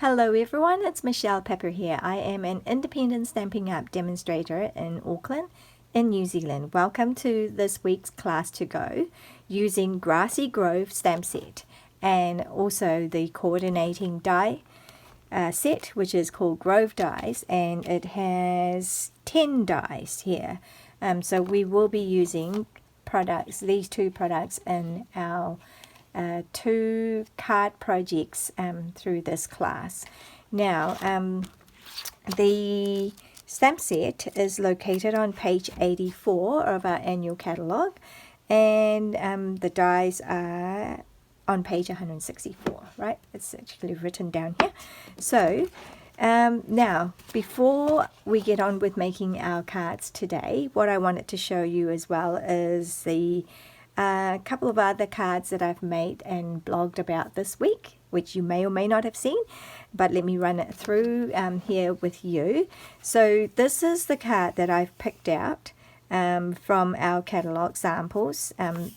Hello everyone, it's Michelle Pepper here. I am an independent Stampin' Up demonstrator in Auckland in New Zealand. Welcome to this week's class to go using Grassy Grove stamp set and also the coordinating die set, which is called Grove dies, and it has 10 dies here. So we will be using these two products in our two card projects through this class. Now, the stamp set is located on page 84 of our annual catalogue, and the dies are on page 164, right? It's actually written down here. So now, before we get on with making our cards today, what I wanted to show you as well is the couple of other cards that I've made and blogged about this week, which you may or may not have seen, but let me run it through here with you. So this is the card that I've picked out from our catalogue samples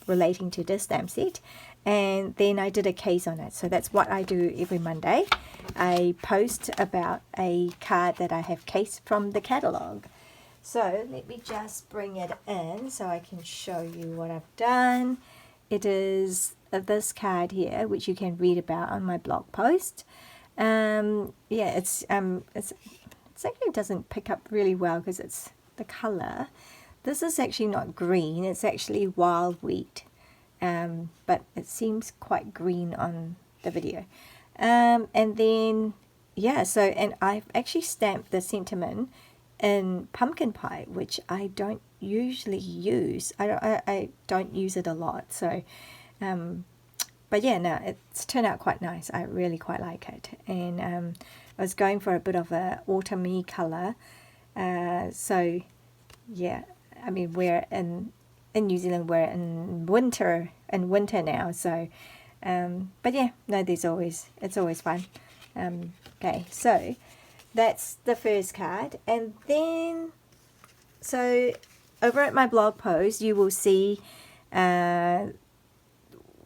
relating to this stamp set, and then I did a case on it. So that's what I do every Monday. I post about a card that I have cased from the catalogue. So let me just bring it in so I can show you what I've done. It is this card here, which you can read about on my blog post. Yeah, it's actually doesn't pick up really well because it's the color. This is actually not green; it's actually wild wheat, but it seems quite green on the video. And then yeah, so and I've actually stamped the sentiment in pumpkin pie, which I don't usually use. I don't use it a lot. So, but yeah, no, it's turned out quite nice. I really quite like it, and I was going for a bit of a autumny color. So, yeah, I mean we're in New Zealand, we're in winter now. So, but yeah, no, it's always fun. Okay, so that's the first card, and then so over at my blog post you will see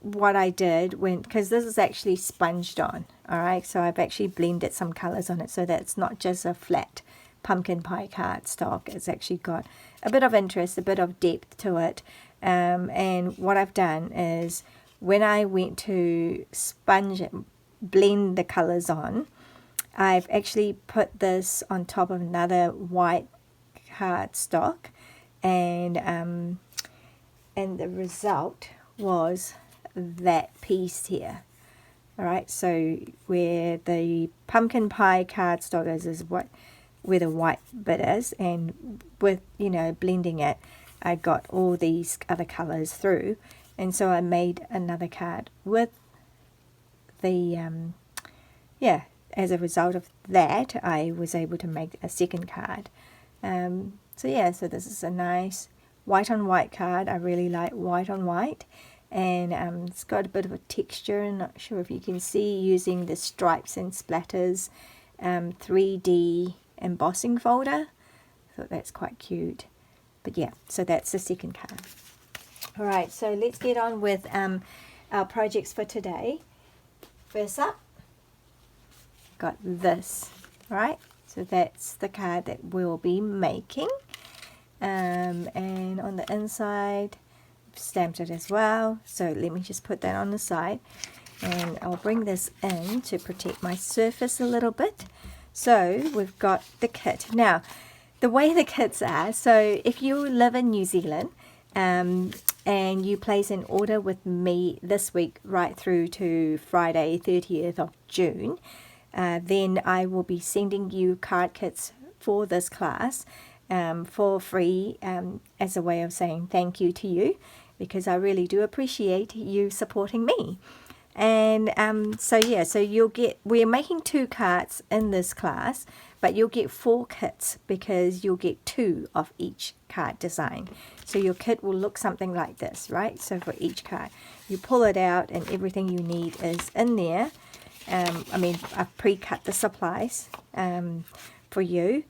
what I did because this is actually sponged on. Alright, so I've actually blended some colors on it so that it's not just a flat pumpkin pie cardstock. It's actually got a bit of interest, a bit of depth to it, and what I've done is when I went to blend the colors on, I've actually put this on top of another white cardstock, and the result was that piece here. All right, so where the pumpkin pie cardstock is where the white bit is, and with blending it, I got all these other colors through, and so I made another card with the yeah. As a result of that, I was able to make a second card. So yeah, so this is a nice white on white card. I really like white on white, and it's got a bit of a texture. I'm not sure if you can see using the stripes and splatters 3D embossing folder. I thought that's quite cute. But yeah, so that's the second card. All right, so let's get on with our projects for today. First up, got this, right? So that's the card that we'll be making, and on the inside I've stamped it as well. So let me just put that on the side, and I'll bring this in to protect my surface a little bit. So we've got the kit. Now the way the kits are, so if you live in New Zealand and you place an order with me this week right through to Friday 30th of June, then I will be sending you card kits for this class for free, as a way of saying thank you to you, because I really do appreciate you supporting me. And so yeah, so we're making 2 cards in this class, but you'll get 4 kits because you'll get 2 of each card design. So your kit will look something like this, right? So for each card, you pull it out and everything you need is in there. I mean, I've pre-cut the supplies for you.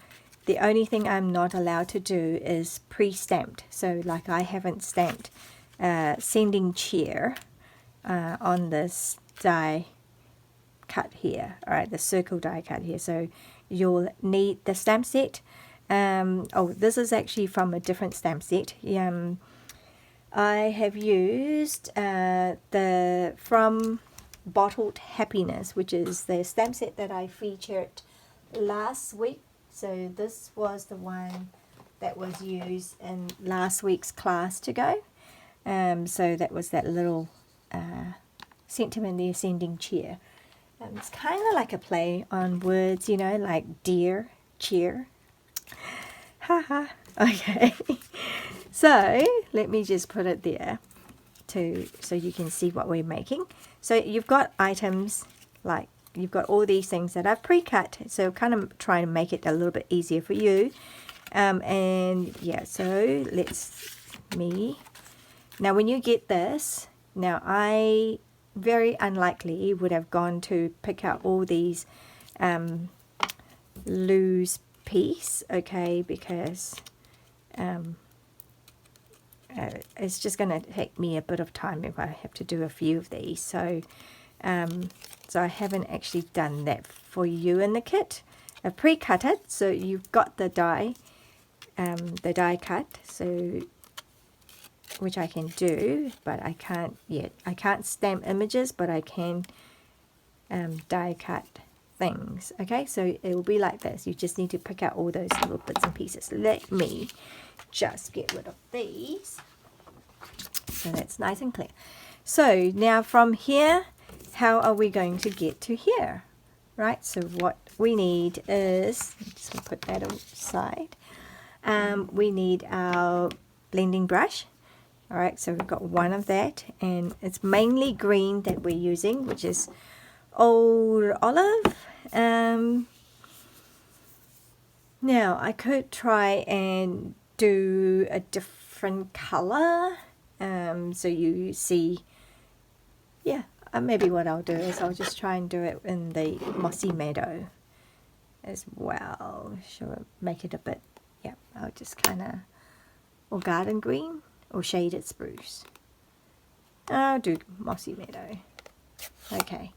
The only thing I'm not allowed to do is pre-stamped. So like I haven't stamped sending cheer on this die cut here, all right, the circle die cut here. So you'll need the stamp set. Oh, this is actually from a different stamp set. I have used the from Bottled Happiness, which is the stamp set that I featured last week. So this was the one that was used in last week's class to go. So that was that little Sentiment the Ascending Chair. It's kind of like a play on words, you know, like dear, cheer. Haha. Okay. So let me just put it there so you can see what we're making. So you've got items like you've got all these things that I've pre-cut. So kind of trying to make it a little bit easier for you. And yeah, so now when you get this, now I very unlikely would have gone to pick out all these loose piece, okay, because it's just going to take me a bit of time if I have to do a few of these. So so I haven't actually done that for you in the kit. I've pre-cut it, so you've got the die cut, so which I can do, but I can't yet. I can't stamp images, but I can die cut things. Okay, so it will be like this. You just need to pick out all those little bits and pieces. Let me just get rid of these so that's nice and clear. So now from here, how are we going to get to here? Right, so what we need is, just gonna put that aside. We need our blending brush. All right, so we've got one of that, and it's mainly green that we're using, which is Old Olive. Now I could try and do a different color, so you see, yeah, maybe what I'll do is I'll just try and do it in the Mossy Meadow as well. Sure, make it a bit, yeah, I'll just kind of, or Garden Green, or Shaded Spruce. I'll do Mossy Meadow. Okay.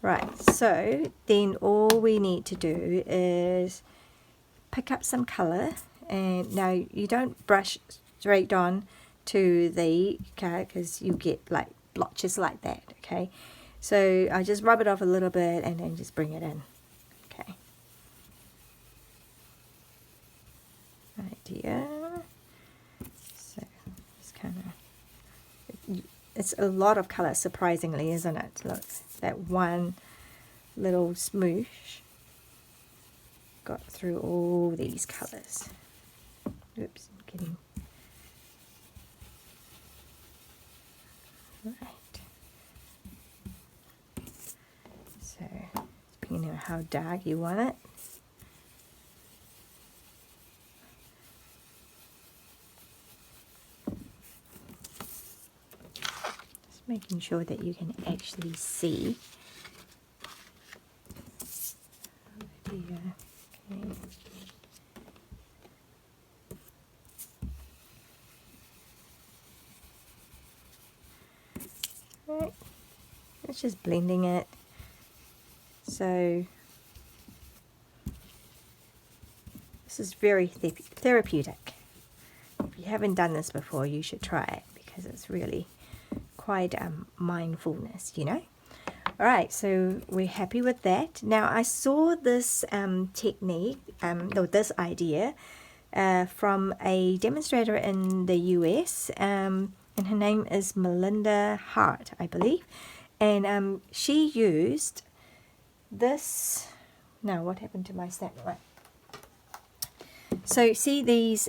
Right, so then all we need to do is pick up some colour, and now you don't brush straight on to the card because you get like blotches like that, okay? So I just rub it off a little bit and then just bring it in, okay? Right here. So it's kind of, it's a lot of colour surprisingly, isn't it? Look. That one little smoosh got through all these colours. Oops, I'm getting right. So depending on how dark you want it. Making sure that you can actually see. Okay. Right. It's just blending it. So this is very therapeutic. If you haven't done this before, you should try it because it's really quite mindfulness, you know. All right, so we're happy with that. Now I saw this technique, or this idea from a demonstrator in the US, and her name is Melinda Hart, I believe, and she used this. Now what happened to my snap? Right. So see these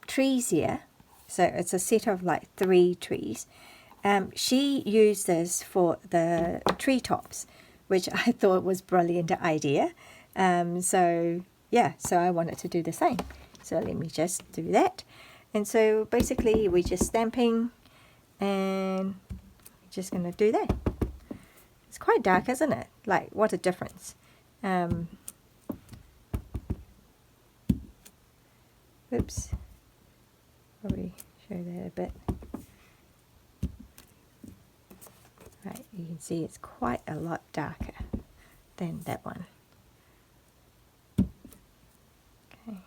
trees here. So it's a set of like 3 trees. She used this for the treetops, which I thought was a brilliant idea. So yeah, so I wanted to do the same. So let me just do that. And so basically we're just stamping and we're just going to do that. It's quite dark, isn't it? Like, what a difference. Oops. Probably show that a bit. Right, you can see it's quite a lot darker than that one. Okay.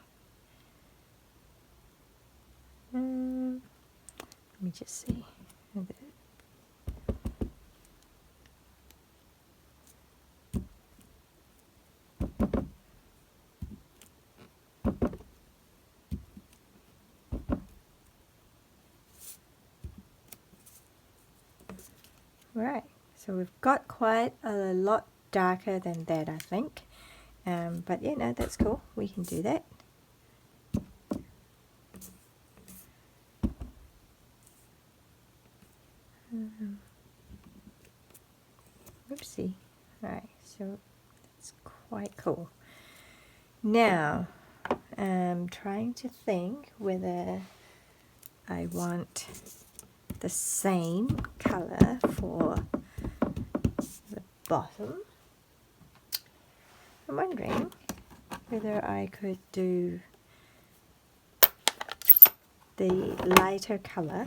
Let me just see. Right, so we've got quite a lot darker than that, I think. But yeah, no, that's cool. We can do that. Oopsie. Right, so it's quite cool. Now, I'm trying to think whether I want the same color for the bottom. I'm wondering whether I could do the lighter color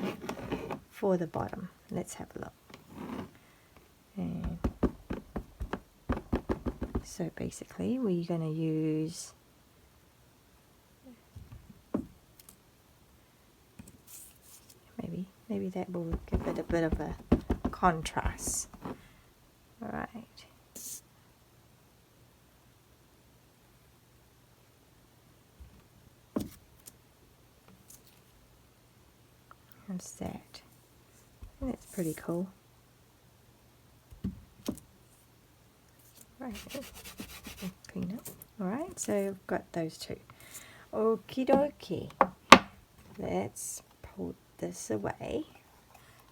for the bottom. Let's have a look. And so basically we're going to use maybe that will give it a bit of a contrast. All right. How's that? That's pretty cool. Right, clean up. Alright, so I've got those two. Okie dokie. Let's pull this away.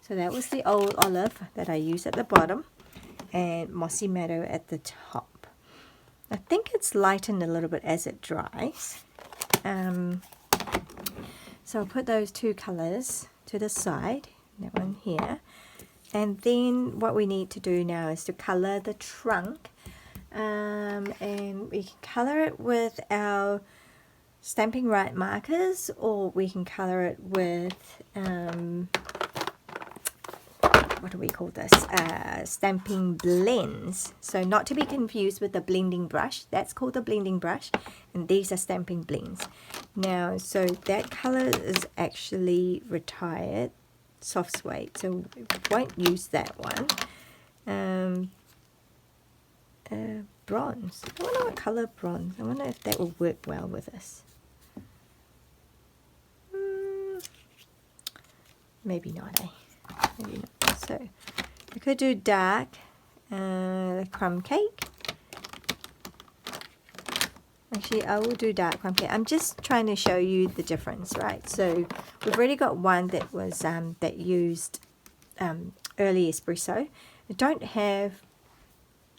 So that was the old olive that I used at the bottom and mossy meadow at the top. I think it's lightened a little bit as it dries. So I'll put those two colors to the side, that one here. And then what we need to do now is to color the trunk. And we can color it with our Stampin' Right markers, or we can color it with, what do we call this? Stampin' blends. So not to be confused with the blending brush. That's called the blending brush. And these are Stampin' blends. Now, so that color is actually retired, soft suede. So we won't use that one. Bronze. I wonder what color bronze. I wonder if that will work well with us. Maybe not, eh? Maybe not. So I could do dark crumb cake. Actually, I will do dark crumb cake. I'm just trying to show you the difference, right? So we've already got one that was that used early espresso. I don't have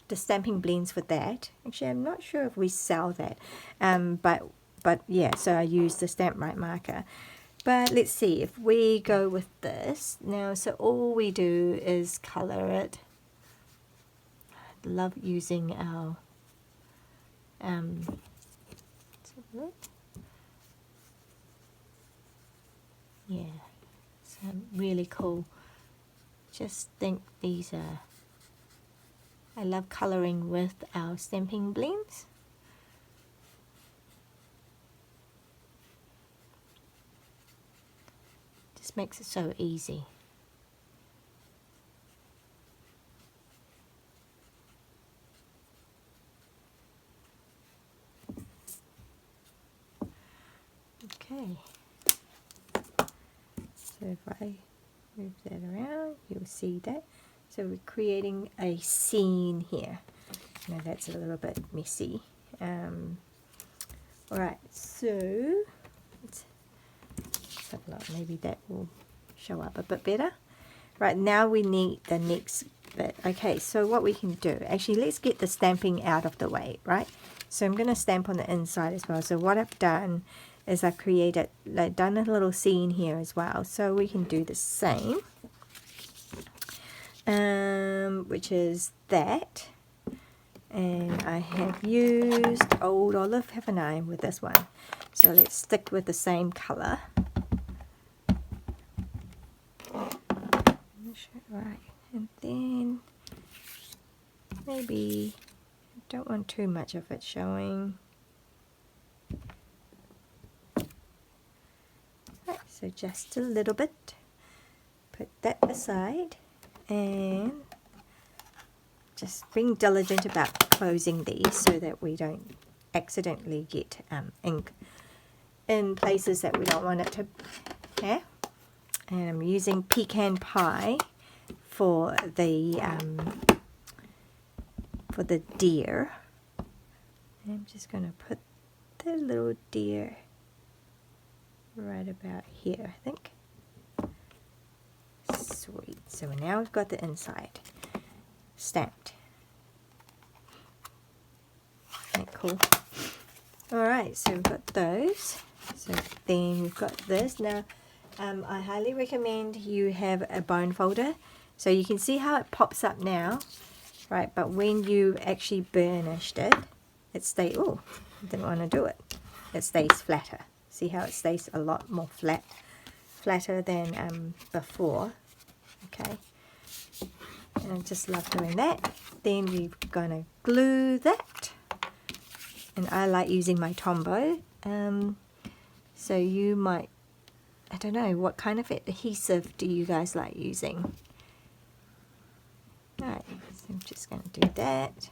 the Stampin' blends for that. Actually, I'm not sure if we sell that. But yeah, so I use the Stampin' Right marker. But let's see if we go with this now. So all we do is color it. I love using our yeah, so really cool. Just think these are, I love coloring with our Stampin' blends. Just makes it so easy. Okay. So if I move that around, you'll see that. So we're creating a scene here. Now that's a little bit messy. Alright, so let's have a look. Maybe that will show up a bit better. Right, now we need the next bit. Okay, so what we can do, actually let's get the stamping out of the way, right? So I'm going to stamp on the inside as well. So what I've done is I've created, done a little scene here as well. So we can do the same, which is that. And I have used old olive, haven't I, with this one. So let's stick with the same color. Right, And then maybe don't want too much of it showing. Right, so just a little bit. Put that aside and just being diligent about closing these so that we don't accidentally get ink in places that we don't want it to have. And I'm using pecan pie for the deer. And I'm just going to put the little deer right about here, I think. Sweet. So now we've got the inside stamped. Isn't that cool? Alright, so we've got those. So then we've got this. Now, I highly recommend you have a bone folder. So you can see how it pops up now, right? But when you actually burnished it, it stayed, oh, didn't want to do it. It stays flatter. See how it stays a lot more flatter than before. Okay. And I just love doing that. Then we're going to glue that. And I like using my Tombow. So you might, I don't know, what kind of adhesive do you guys like using? Alright, so I'm just going to do that.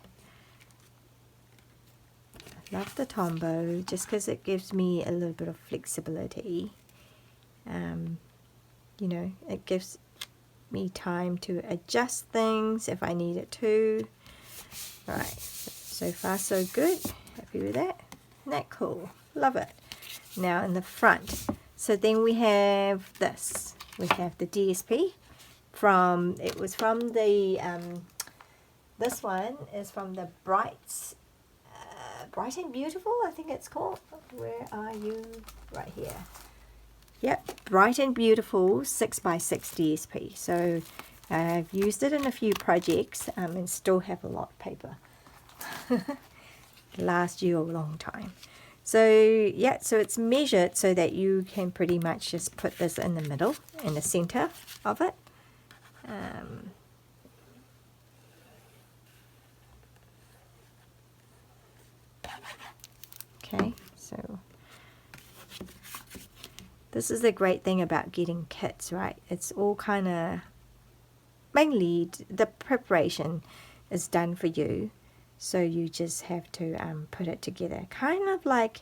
I love the Tombow just because it gives me a little bit of flexibility. You know, it gives me time to adjust things if I need it to. Alright, so far so good. Happy with that? Isn't that cool? Love it. Now in the front. So then we have this. We have the DSP from, it was from the, this one is from the Bright and Beautiful, I think it's called. Where are you? Right here. Yep, Bright and Beautiful 6x6 DSP. So I've used it in a few projects and still have a lot of paper. Last you a long time. So yeah, so it's measured so that you can pretty much just put this in the middle, in the center of it. Okay, so this is the great thing about getting kits, right? It's all kind of, mainly the preparation is done for you. So you just have to put it together. Kind of like,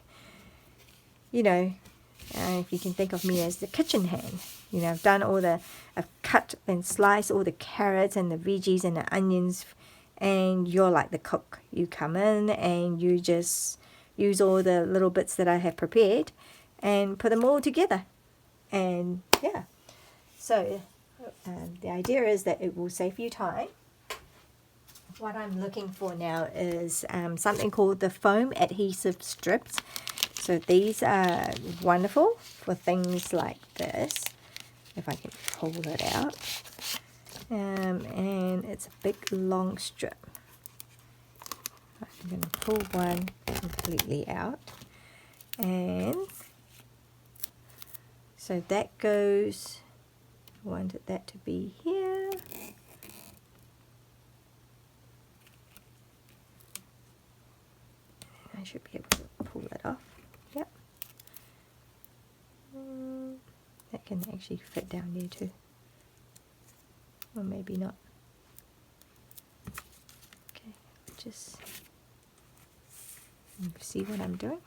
you know, if you can think of me as the kitchen hand. You know, I've cut and sliced all the carrots and the veggies and the onions. And you're like the cook. You come in and you just use all the little bits that I have prepared and put them all together. And yeah, so the idea is that it will save you time. What I'm looking for now is something called the foam adhesive strips. So these are wonderful for things like this, if I can pull it out. And it's a big long strip. I'm going to pull one completely out. And so that goes, I wanted that to be here. I should be able to pull it off. Yep. That can actually fit down there too. Or maybe not. Okay, just see what I'm doing.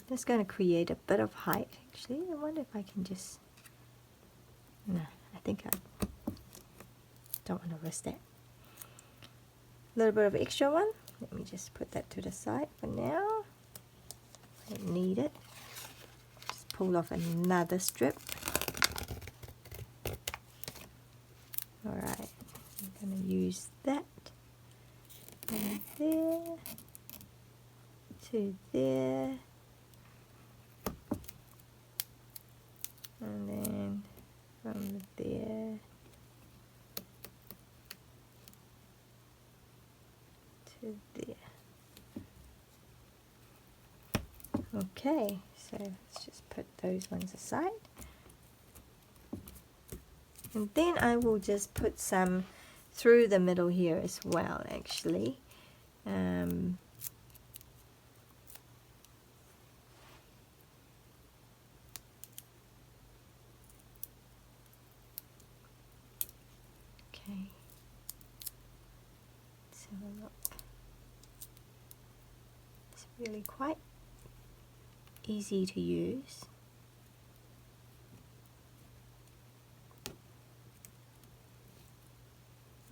Just going to create a bit of height actually. I wonder if I can just, no, I think I don't want to risk that. A little bit of extra one. Let me just put that to the side for now. I don't need it. Just pull off another strip. Alright, I'm going to use that. From there to there. And then from there to there. Okay, so let's just put those ones aside. And then I will just put some through the middle here as well, actually. Okay, let's have a look. It's really quite easy to use.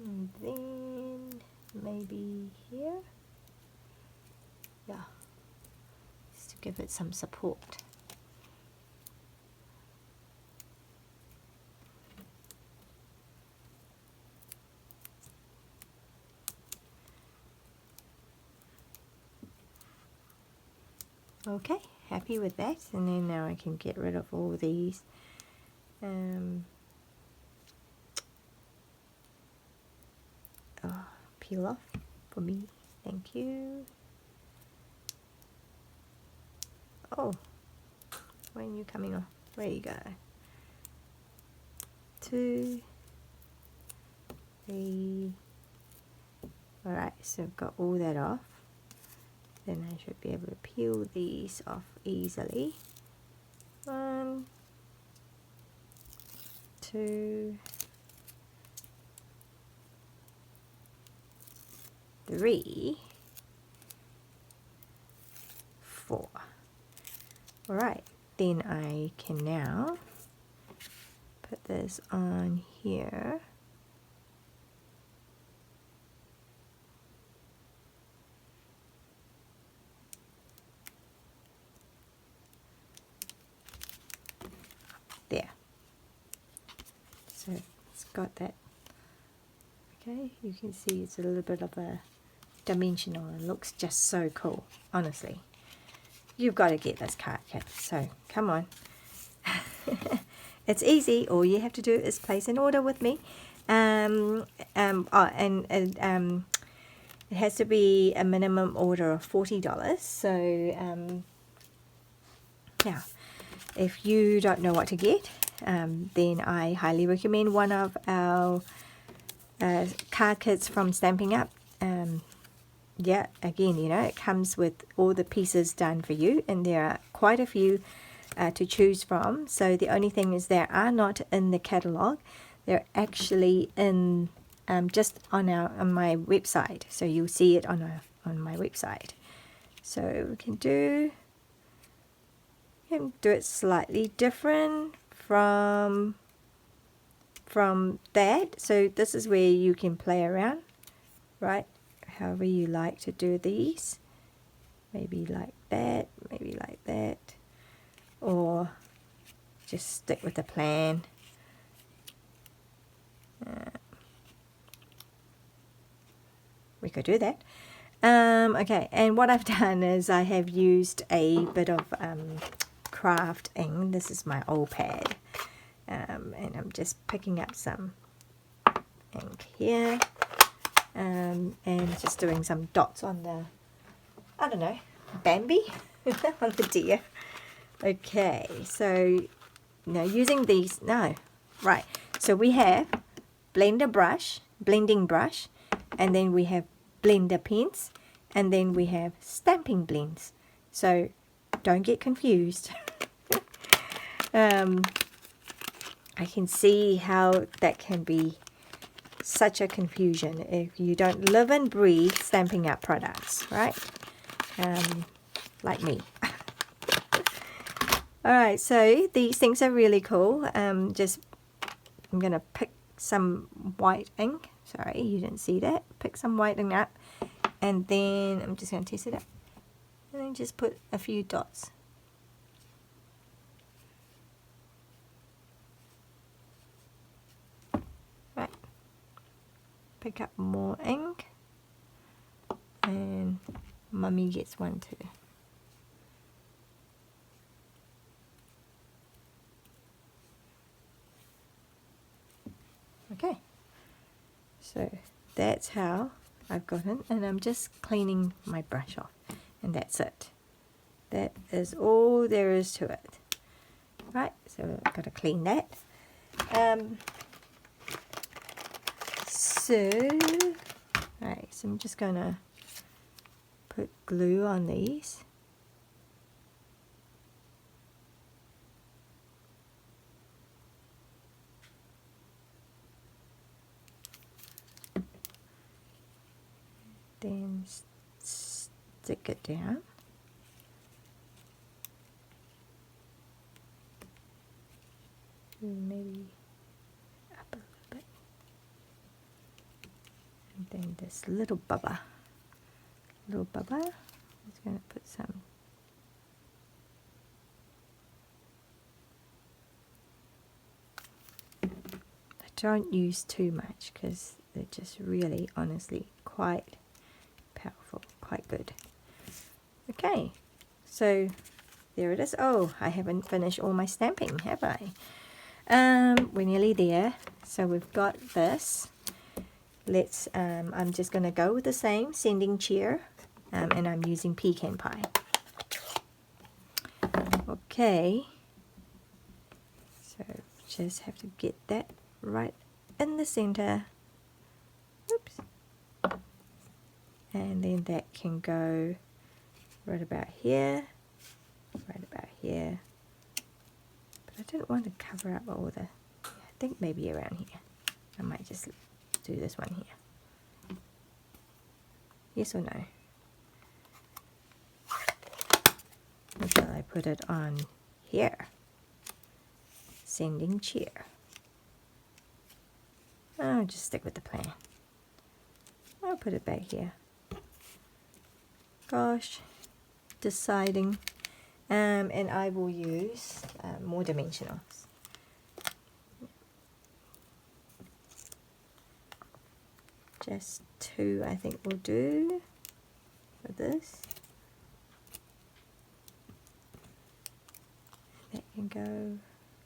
And then maybe here, yeah, just to give it some support. Okay, happy with that. And then now I can get rid of all these peel off for me. Thank you. Oh, when are you coming off? There you go. 2, 3. Alright, so I've got all that off. Then I should be able to peel these off easily. 1, 2, 3, 4. Alright, then I can now put this on here. There. So it's got that. Okay, you can see it's a little bit of a dimensional. It looks just so cool, honestly. You've got to get this card kit, so come on. It's easy. All you have to do is place an order with me. It has to be a minimum order of $40. So yeah, if you don't know what to get, then I highly recommend one of our card kits from Stampin' Up. Yeah, again, you know, it comes with all the pieces done for you, and there are quite a few to choose from. So the only thing is they are not in the catalog. They're actually in just on my website. So you'll see it on my website. So we can do it slightly different from that. So this is where you can play around, right? However you like to do these. Maybe like that, maybe like that, or just stick with the plan. We could do that. Okay, and what I've done is I have used a bit of craft ink. This is my old pad, and I'm just picking up some ink here, and just doing some dots on the, I don't know, Bambi on the deer. Okay, so now using these, right, so we have blending brush, and then we have blender pens, and then we have stamping blends. So don't get confused. I can see how that can be such a confusion if you don't live and breathe Stampin' Up products, right? Like me. Alright, so these things are really cool. I'm going to pick some white ink. Sorry, you didn't see that. Pick some white ink up, and then I'm just going to test it out. And then just put a few dots. Right. Pick up more ink, and Mummy gets one too. Okay, so that's how I've got it, and I'm just cleaning my brush off, and that's it. That is all there is to it. Right, so I've got to clean that. So, right, so I'm just going to put glue on these. Then stick it down. Maybe up a little bit. And then this little bubba. I'm just going to put some. I don't use too much because they're just really, honestly, quite powerful, quite good. Okay, so there it is. Oh, I haven't finished all my stamping, have I? We're nearly there. So we've got this. Let's, I'm just going to go with the same sending cheer, and I'm using pecan pie. Okay, so just have to get that right in the center. Oops. And then that can go right about here, right about here. But I don't want to cover up all the, I think maybe around here. I might just do this one here. Yes or no? Until I put it on here. Sending cheer. I'll just stick with the plan. I'll put it back here. Gosh, deciding. And I will use more dimensionals. Just 2 I think will do for this. That can go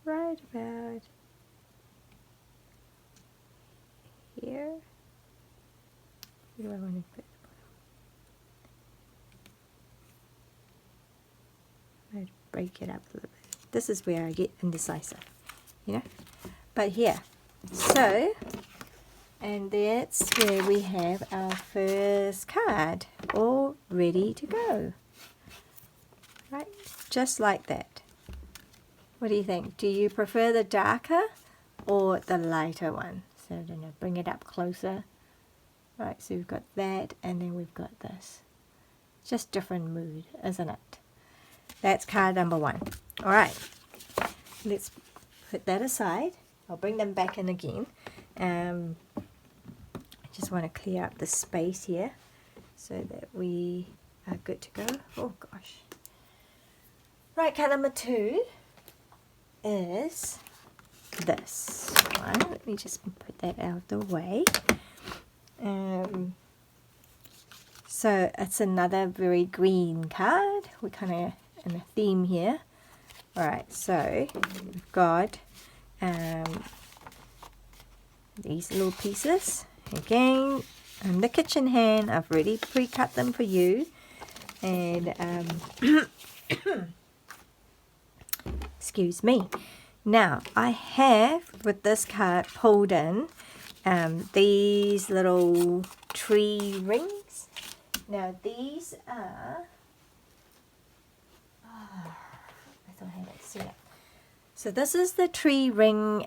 right about here. Where do I want to put the bottom? I'd break it up a little bit. This is where I get indecisive, you know. But here, so, and that's where we have our first card all ready to go. Right, just like that. What do you think? Do you prefer the darker or the lighter one? So I'm going to bring it up closer. Right, so we've got that, and then we've got this. Just different mood, isn't it? That's card number 1. All right, let's put that aside. I'll bring them back in again. I just want to clear up the space here so that we are good to go. Oh gosh. Right, card number 2 is this one. Let me just put that out of the way. So it's another very green card. We're kind of in a theme here. Alright, so we've got these little pieces. Again, in the kitchen hand, I've already pre-cut them for you. And excuse me. Now, I have, with this card, pulled in these little tree rings. Now, these are, I thought I had it set up. So this is the tree ring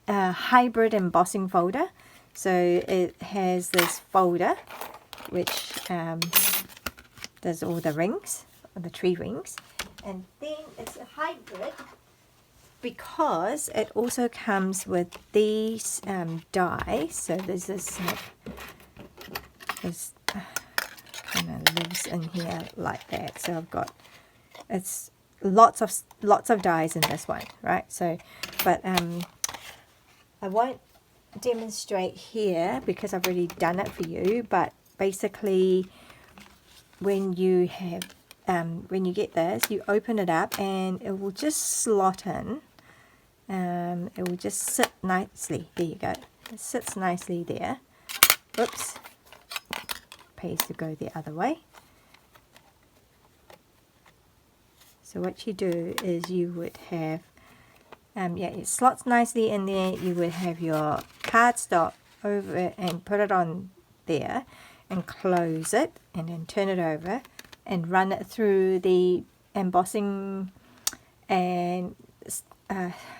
hybrid embossing folder. So it has this folder which does all the rings, the tree rings. And then it's a hybrid because it also comes with these die. So there's this kind of lives in here like that. So I've got, it's lots of dies in this one, right? So, but I won't demonstrate here because I've already done it for you. But basically, when you have when you get this, you open it up and it will just slot in. It will just sit nicely. There you go. It sits nicely there. Oops. Pays to go the other way. So what you do is you would have, yeah, it slots nicely in there. You would have your cardstock over and put it on there and close it, and then turn it over and run it through the embossing and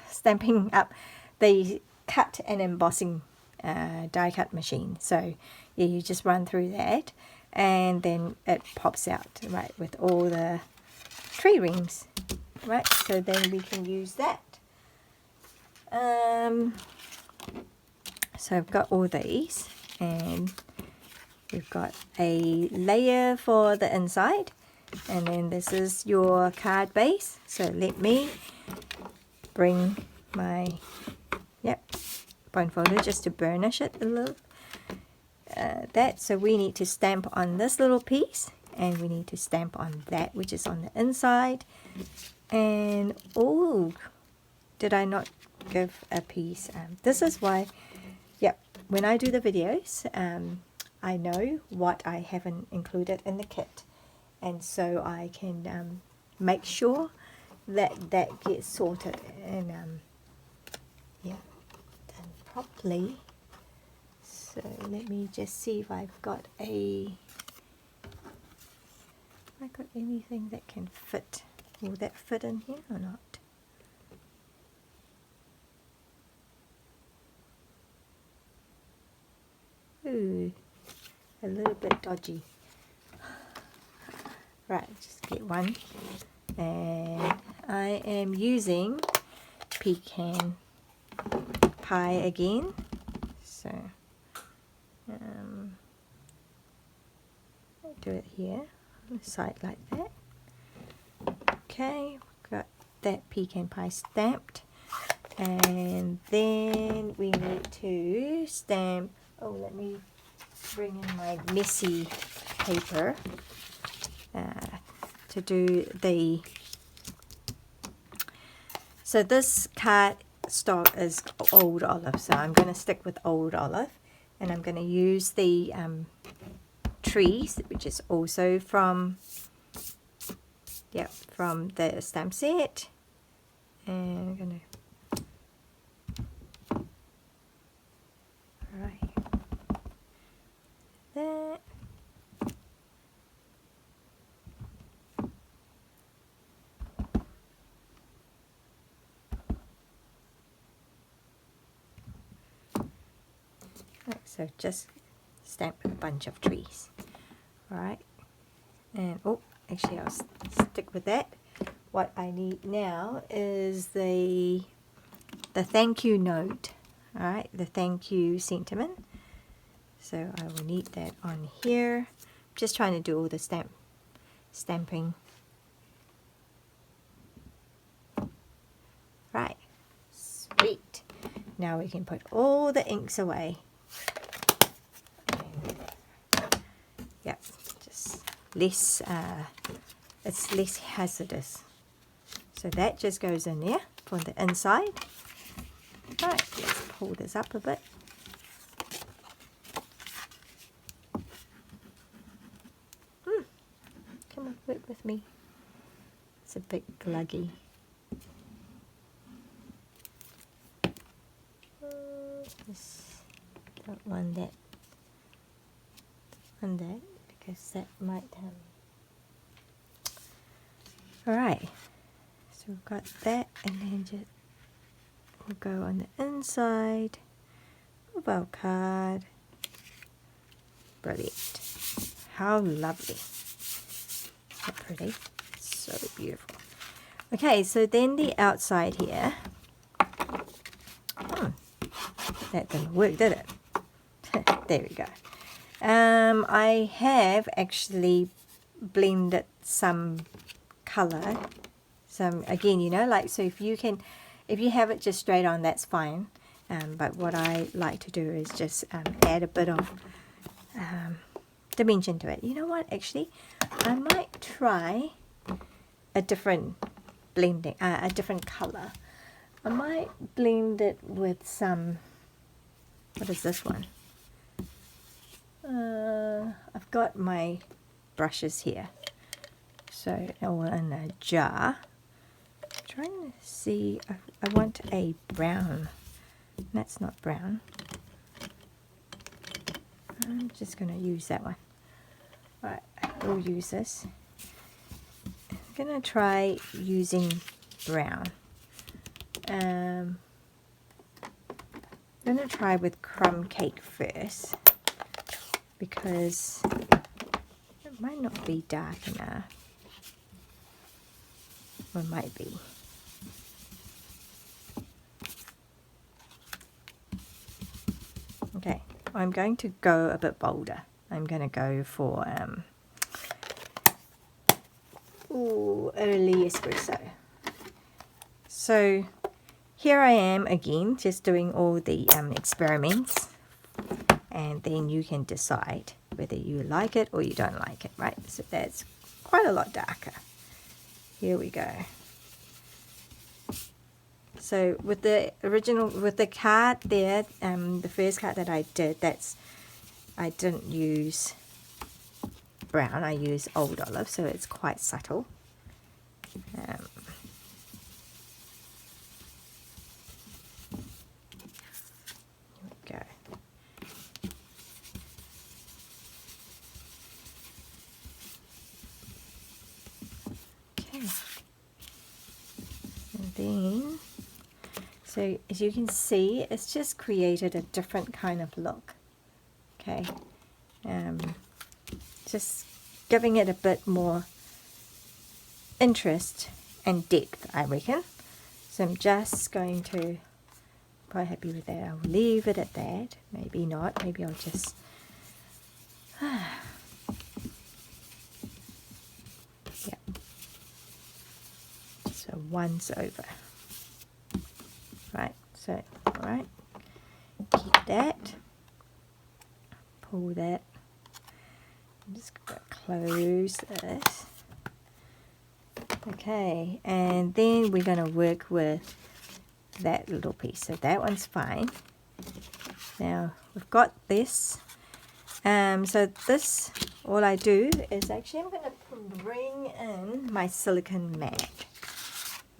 stamping up the cut and embossing die cut machine. So yeah, you just run through that and then it pops out, right, with all the tree rings, right? So then we can use that. So I've got all these, and we've got a layer for the inside, and then this is your card base. So let me bring my bone folder just to burnish it a little. So we need to stamp on this little piece, and we need to stamp on that which is on the inside. And oh, did I not give a piece? This is why, when I do the videos, I know what I haven't included in the kit, and so I can make sure that that gets sorted and done properly. So let me just see if I've got anything that can fit. Will that fit in here or not? Ooh, a little bit dodgy. Right, just get one. And I am using pecan pie again. So do it here on the side like that. Okay, got that pecan pie stamped, and then we need to stamp. Oh, let me bring in my messy paper to do the. So this card stock is old olive, so I'm going to stick with old olive, and I'm going to use the trees, which is also from the stamp set, and I'm going to that. Right, so just stamp a bunch of trees. Alright, and oh, actually I'll stick with that. What I need now is the thank you note. Alright, the thank you sentiment. So I will need that on here. Just trying to do all the stamping. Right, sweet. Now we can put all the inks away. Just less, it's less hazardous. So that just goes in there for the inside. Right, let's pull this up a bit. Come on, work with me. It's a bit gluggy. Just don't want that on that, because that might Alright, so we've got that, and then just we'll go on the inside of our card. Brilliant. How lovely. How pretty. So beautiful. Okay, so then the outside here. That didn't work, did it? There we go. I have actually blended some color. Some, again, you know, like, so if you have it just straight on, that's fine. But what I like to do is just add a bit of dimension to it. You know what, actually, I might try a different blending, a different color. I might blend it with some, what is this one? I've got my brushes here, so all in a jar. I'm trying to see, I want a brown. That's not brown. I'm just going to use that one. Right, we'll use this. I'm going to try using brown. I'm going to try with crumb cake first, because it might not be dark enough. Or it might be. Okay, I'm going to go a bit bolder. I'm going to go for early espresso. So here I am again, just doing all the experiments, and then you can decide whether you like it or you don't like it, right? So that's quite a lot darker. Here we go. So with the original, with the card there, the first card that I did, I didn't use brown, I used old olive, so it's quite subtle. Here we go. Okay. And then, so as you can see, it's just created a different kind of look. Okay. Just giving it a bit more interest and depth, I reckon. So I'm just going to, quite happy with that. I'll leave it at that. Maybe not. Maybe I'll just yeah. So one's over. Right. So all right. Keep that. Pull that. I'm just going to close this. Okay, and then we're going to work with that little piece. So that one's fine. Now we've got this. So this, all I do is actually I'm going to bring in my silicone mat.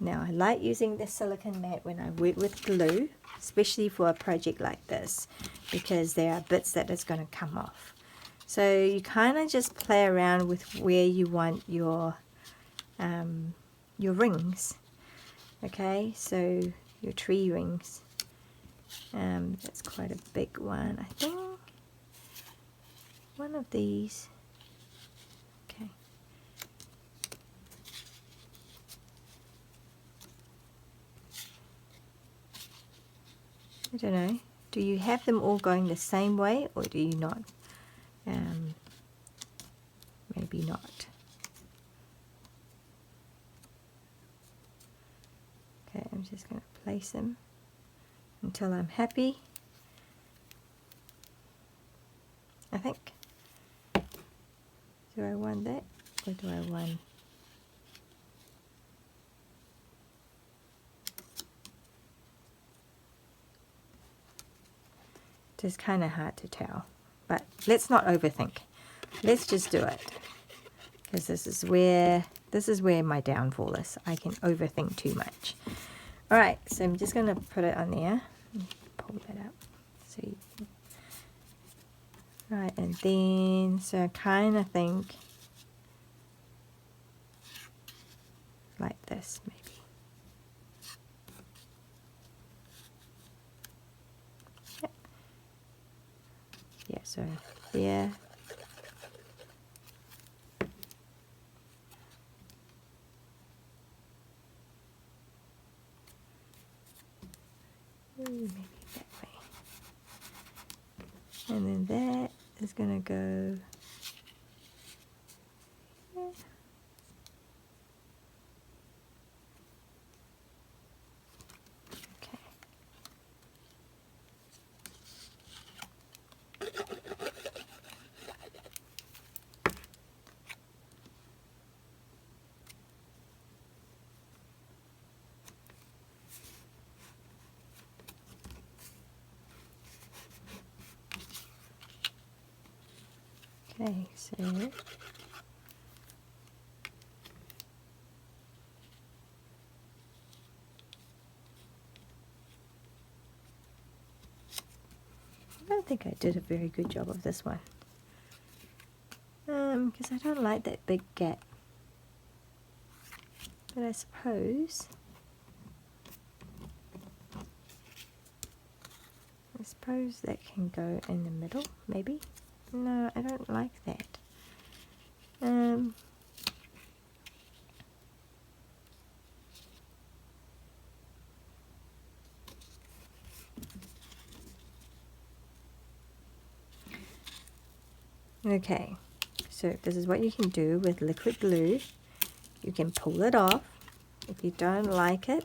Now I like using the silicone mat when I work with glue, especially for a project like this, because there are bits that is going to come off. So you kind of just play around with where you want your rings. Okay, so your tree rings. That's quite a big one, I think. One of these. Okay. I don't know. Do you have them all going the same way, or do you not? Maybe not. Okay, I'm just going to place them until I'm happy. I think. Do I want that, or do I want... It's kind of hard to tell, but let's not overthink. Let's just do it, because this is where my downfall is. I can overthink too much. All right, so I'm just going to put it on there. Pull that up. See. Right, and then so I kind of think like this, maybe. Yeah, so there. Maybe that way. And then that is going to go there. Okay. Okay, so I don't think I did a very good job of this one. Because I don't like that big gap. But I suppose that can go in the middle, maybe? No, I don't like that. Okay, so this is what you can do with liquid glue. You can pull it off. If you don't like it,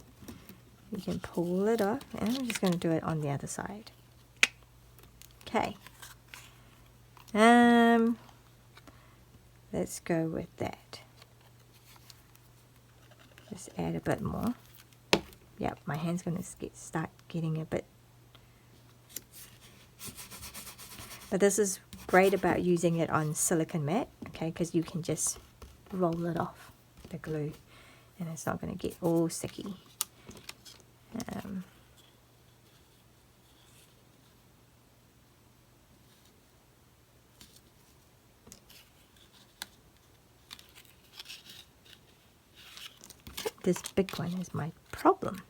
you can pull it off. And I'm just going to do it on the other side. Okay. Let's go with that. Just add a bit more. Yep, my hand's going to start getting a bit. But this is great about using it on silicone mat, okay, because you can just roll it off the glue and it's not going to get all sticky. This big one is my problem.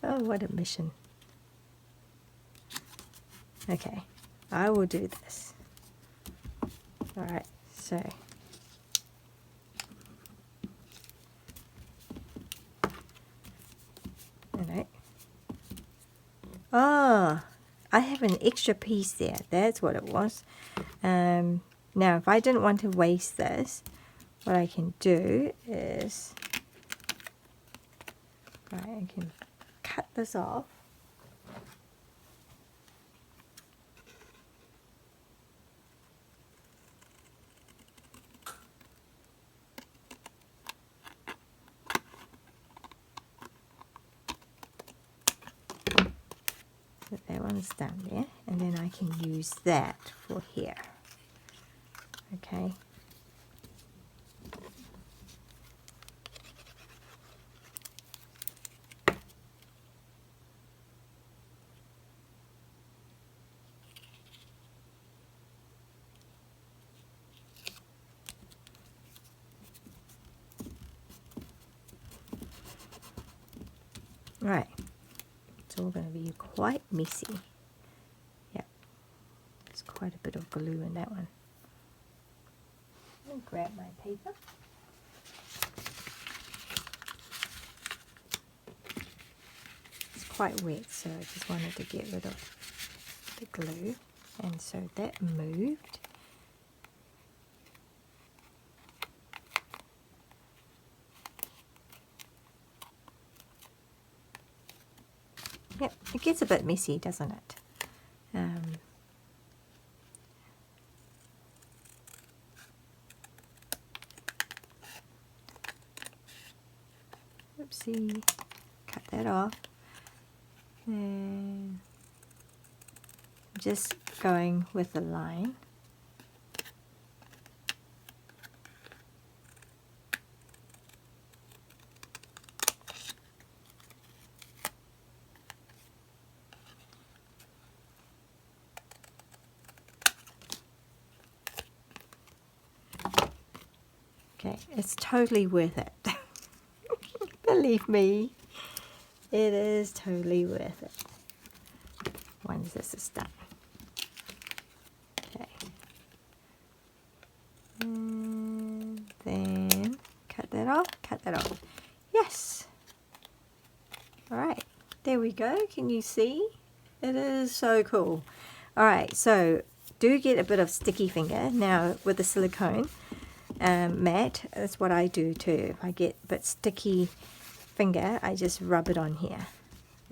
Oh, what a mission. Okay, I will do this. Alright, so alright. Ah, I have an extra piece there. That's what it was. Now, if I didn't want to waste this, what I can do is, right, I can cut this off. So that one's done there, and then I can use that for here. Okay. Right, it's all going to be quite messy. Yep, there's quite a bit of glue in that one. I'll grab my paper. It's quite wet, so I just wanted to get rid of the glue, and so that moved. Yep, it gets a bit messy, doesn't it? Oopsie, cut that off. And just going with the line. Okay, it's totally worth it. Believe me, it is totally worth it once this is done. Okay, and then cut that off. Yes. Alright, there we go. Can you see? It is so cool. Alright, so do get a bit of sticky finger. Now with the silicone mat, that's what I do too. If I get a bit sticky finger, I just rub it on here.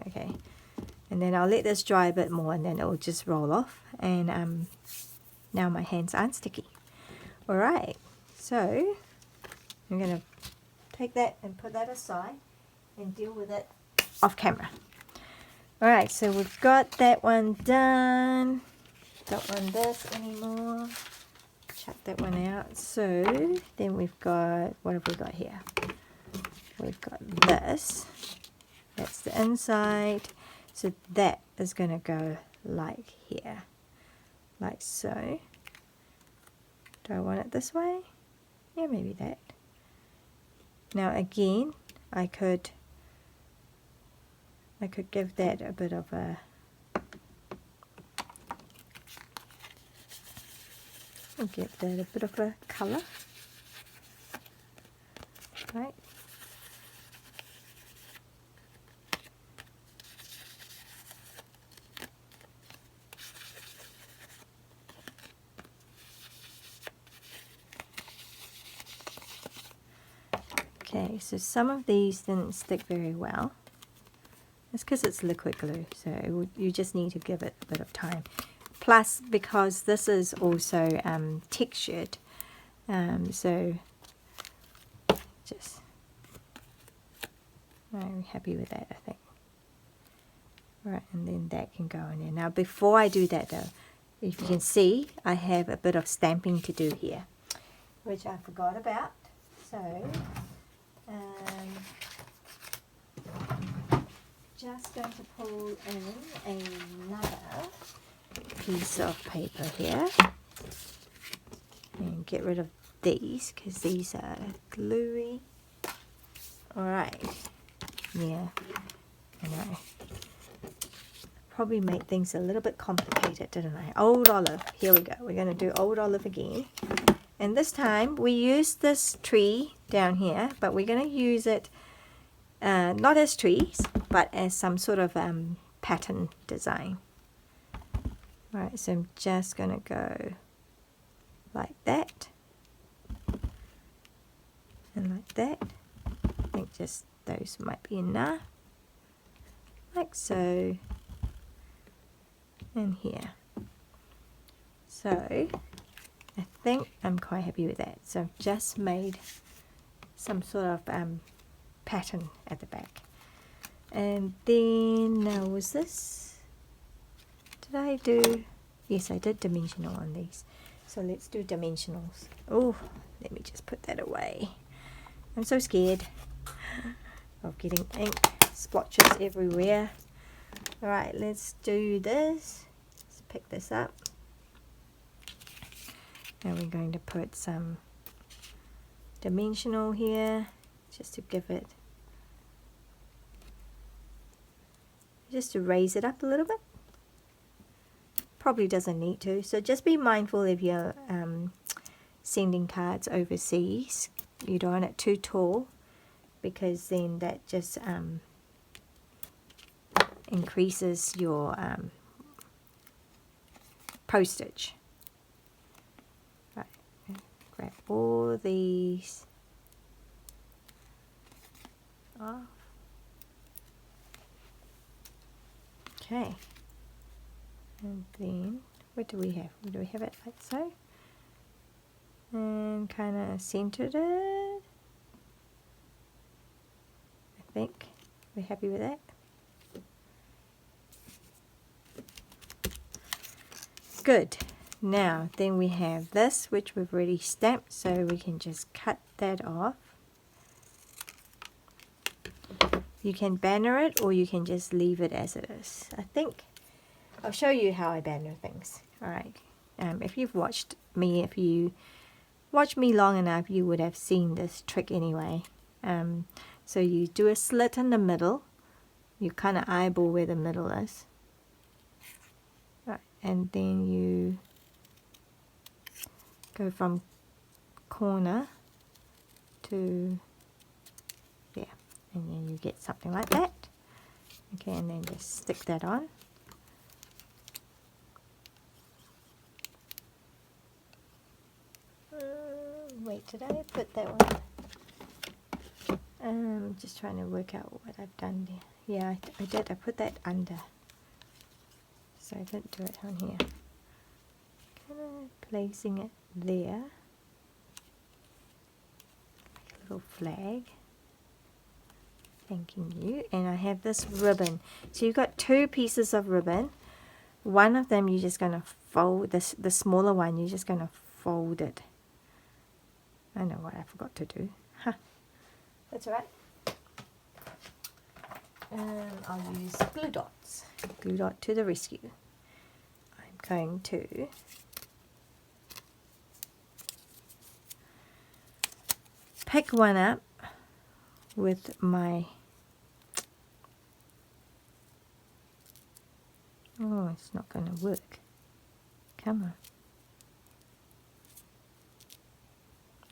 Okay, and then I'll let this dry a bit more, and then it will just roll off, and now my hands aren't sticky. Alright, so I'm going to take that and put that aside and deal with it off camera. Alright, so we've got that one done. Don't want this anymore. Chuck that one out. So then we've got, what have we got here? We've got this. That's the inside. So that is going to go like here. Like so. Do I want it this way? Yeah, maybe that. Now again, I could give that a bit of a, I'll give that a bit of a colour. Right. Okay, so some of these didn't stick very well. It's because it's liquid glue, so you just need to give it a bit of time. Plus, because this is also textured, so just, I'm happy with that, I think. Right, and then that can go in there. Now, before I do that though, if you can see, I have a bit of stamping to do here, which I forgot about. So, just going to pull in another piece of paper here and get rid of these because these are gluey. Alright, yeah, I know. Probably made things a little bit complicated, didn't I? Old olive, here we go. We're going to do old olive again. And this time we use this tree down here, but we're going to use it not as trees, but as some sort of pattern design. Alright, so I'm just going to go like that. And like that. I think just those might be enough. Like so. And here. So, I think I'm quite happy with that. So I've just made some sort of pattern at the back. And then, now was this, did I do, yes I did dimensional on these. So let's do dimensionals. Oh, let me just put that away. I'm so scared of getting ink splotches everywhere. Alright, let's do this. Let's pick this up. Now we're going to put some dimensional here, just to give it, just to raise it up a little bit. Probably doesn't need to, so just be mindful if you're sending cards overseas. You don't want it too tall, because then that just increases your postage. Right, grab all these off. Okay, and then what do we have? Do we have it like so? And kind of centered it. I think we're happy with that. Good. Now then we have this, which we've already stamped, so we can just cut that off. You can banner it, or you can just leave it as it is. I think I'll show you how I banner things. Alright, if you've watched me, if you watched me long enough, you would have seen this trick anyway. So you do a slit in the middle. You kind of eyeball where the middle is. Right, and then you go from corner to there, and then you get something like that. Okay, and then just stick that on. Wait, did I put that one? Just trying to work out what I've done there. Yeah, I did. I put that under. So I didn't do it on here. Kind of placing it there. Like a little flag. Thanking you. And I have this ribbon. So you've got 2 pieces of ribbon. One of them you're just going to fold, the smaller one, you're just going to fold it. I know what I forgot to do. Huh. That's all right. And I'll use glue dots. Glue dot to the rescue. I'm going to pick one up with my, oh, it's not going to work. Come on.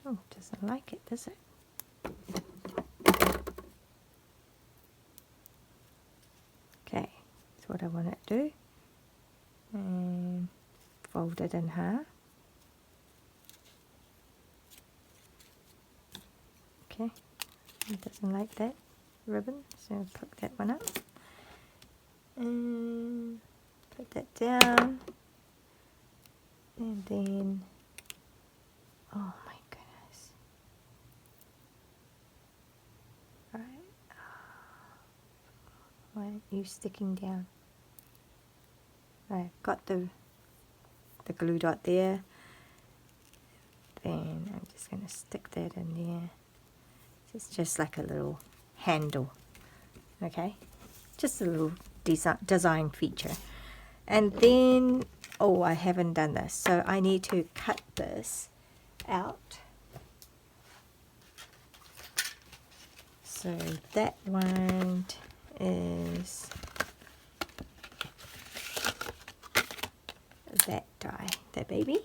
Oh, it doesn't like it, does it? Okay, that's what I want it to do. And fold it in half. Okay, it doesn't like that ribbon, so I'll pick that one up. And put that down. And then, oh my goodness. Alright. Why aren't you sticking down? I've got the glue dot there. Then I'm just going to stick that in there. It's just like a little handle. Okay? Just a little design feature. And then, oh, I haven't done this. So I need to cut this out. So that one is that die, that baby.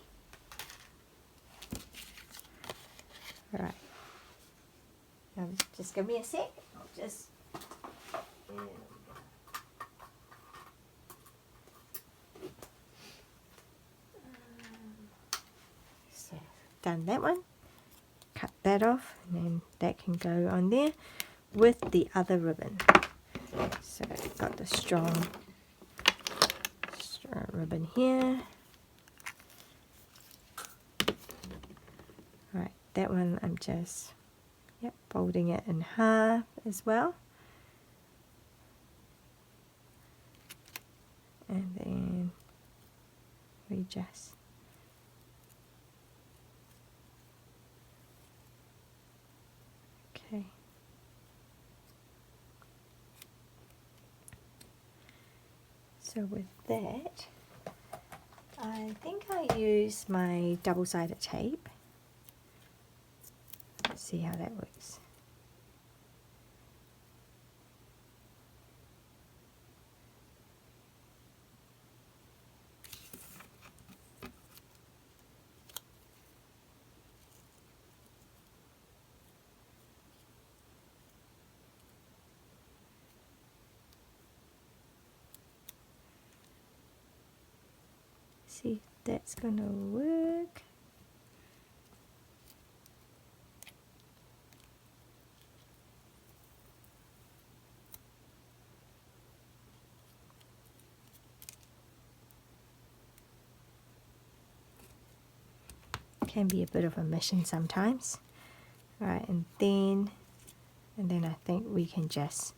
Alright. Just give me a sec. I'll just so done that one. Cut that off, and then that can go on there with the other ribbon. So I've got the strong ribbon here. Right, that one I'm just folding it in half as well. And then we just okay. So with that, I think I use my double-sided tape. Let's see how that works. See if that's gonna work. Can be a bit of a mission sometimes. Alright, and then I think we can just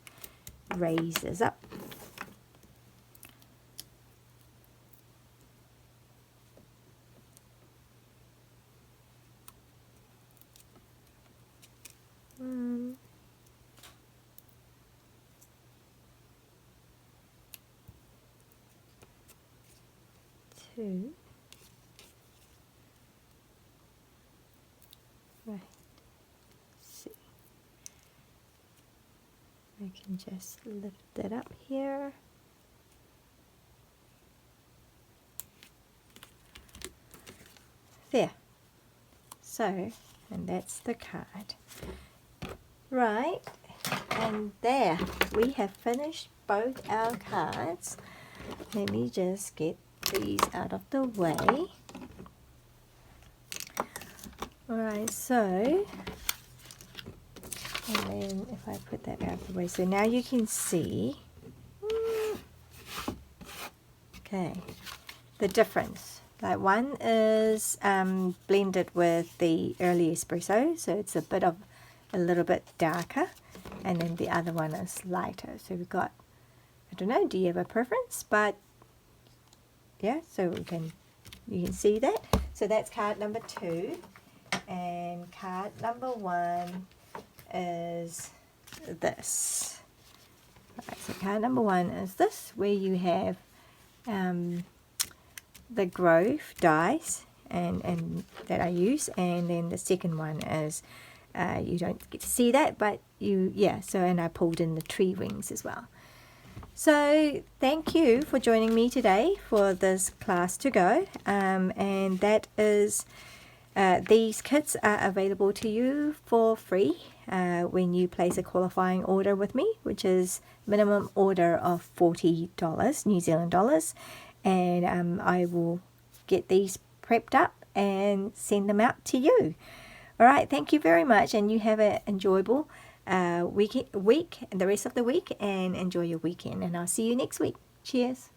raise this up. Two. Right. See. I can just lift it up here. There. So, and that's the card. Right, and there, we have finished both our cards. Let me just get these out of the way. Alright, so, and then if I put that out of the way, so now you can see, okay, the difference. Like one is blended with the early espresso, so it's a little bit darker, and then the other one is lighter. So we've got, I don't know, do you have a preference? But yeah, so you can see that. So that's card number 2, and card number 1 is this. Right, so card number 1 is this, where you have the Grove dies and that I use, and then the second one is you don't get to see that, but and I pulled in the tree rings as well. So thank you for joining me today for this class to go, and that is these kits are available to you for free when you place a qualifying order with me, which is minimum order of $40 New Zealand dollars, and I will get these prepped up and send them out to you. All right, thank you very much, and you have an enjoyable week and the rest of the week, and enjoy your weekend, and I'll see you next week. Cheers.